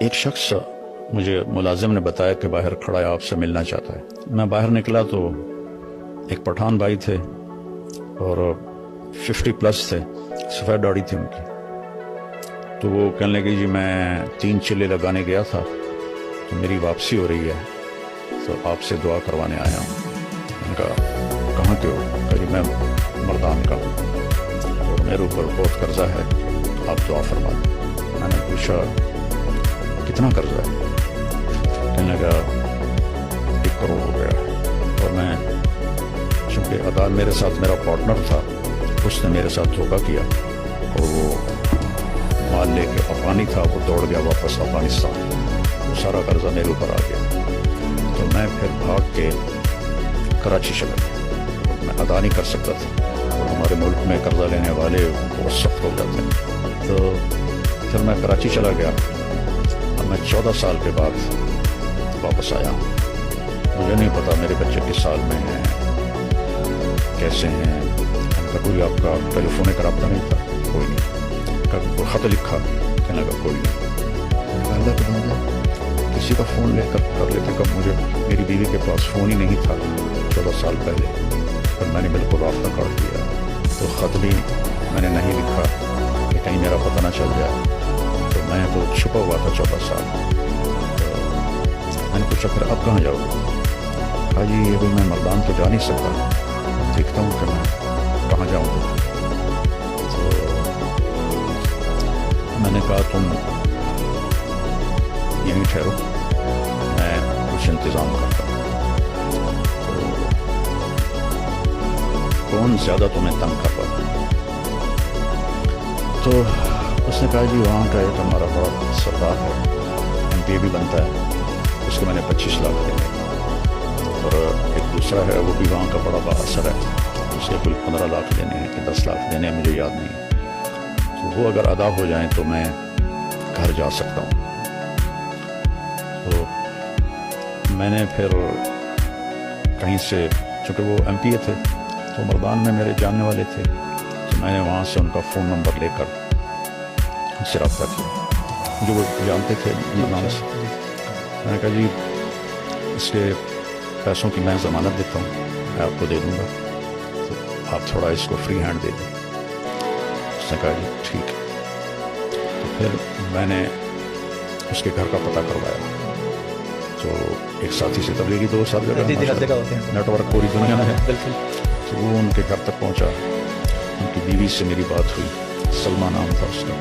ایک شخص مجھے ملازم نے بتایا کہ باہر کھڑا ہے، آپ سے ملنا چاہتا ہے. میں باہر نکلا تو ایک پٹھان بھائی تھے اور 50+ تھے، سفید داڑھی تھی ان کی. تو وہ کہنے لگے جی میں 3 چلے لگانے گیا تھا تو میری واپسی ہو رہی ہے تو آپ سے دعا کروانے آیا ہوں. میں نے کہا کہاں کے ہو؟ کہا جی میں مردان کا ہوں اور میرے اوپر بہت قرضہ ہے، آپ دعا فرما دیں. میں نے پوچھا کتنا قرضہ ہے؟ کہنے لگا 1 کروڑ ہو گیا. اور میں چونکہ ادا میرے ساتھ میرا پارٹنر تھا، اس نے میرے ساتھ دھوکہ کیا اور وہ مال لے کے افغانی تھا، وہ دوڑ گیا واپس افغانستان. وہ سارا قرضہ میرے اوپر آ گیا تو میں پھر بھاگ کے کراچی چلا گیا. میں ادا نہیں کر سکتا تھا اور ہمارے ملک میں قرضہ لینے والے بہت سخت ہو جاتے ہیں. تو پھر میں کراچی چلا گیا. اب میں 14 سال کے بعد واپس آیا. مجھے نہیں پتا میرے بچے کس سال میں ہیں، کیسے ہیں. کوئی آپ کا ٹیلی فونک رابطہ نہیں تھا؟ کوئی نہیں. کوئی خط لکھا؟ کہنے لگا کوئی نہیں. اللہ کے بندے کسی کا فون لے کر لیتے. کب مجھے میری بیوی کے پاس فون ہی نہیں تھا 14 سال پہلے. پھر میں نے بالکل رابطہ کاٹ دیا. تو خط بھی میں نے نہیں لکھا کہ کہیں میرا پتہ نہ چل جائے. تو میں تو چھپا ہوا تھا 14 سال. تو میں نے پوچھا پھر اب کہاں جاؤ؟ کہا جی ابھی میں مردان تو جا نہیں سکتا، دیکھتا ہوں کہ میں کہاں جاؤں گا. تو میں نے کہا تم یہیں ٹھہرو، میں کچھ انتظام کرتا ہوں. تو کون زیادہ تمہیں تنگ کر رہا ہے؟ تو اس نے کہا جی وہاں کا ایک ہمارا بڑا سردار ہے، MP بھی بنتا ہے، اس کو میں نے 25 لاکھ دینے. اور ایک دوسرا ہے وہ بھی وہاں کا بڑا بااثر ہے، اس کے کوئی 15 لاکھ دینے ہیں کہ 10 لاکھ دینے ہیں، مجھے یاد نہیں. تو وہ اگر ادا ہو جائیں تو میں گھر جا سکتا ہوں. تو میں نے پھر کہیں سے، چونکہ وہ MP تھے تو مردان میں میرے جاننے والے تھے، تو میں نے وہاں سے ان کا فون نمبر لے کر ان سے رابطہ کیا جو وہ جانتے تھے نام سے. میں نے کہا جی اس کے پیسوں کی میں ضمانت دیتا ہوں، میں آپ کو دے دوں گا، تو آپ تھوڑا اس کو فری ہینڈ دے دیں. اس نے کہا جی ٹھیک ہے. تو پھر میں نے اس کے گھر کا پتہ کروایا. تو ایک ساتھی سے تبلیغی دوست ہر جگہ نیٹ ورک پوری دنیا میں ہے. تو وہ ان کے گھر تک پہنچا. ان کی بیوی سے میری بات ہوئی، سلمہ نام تھا اس کا.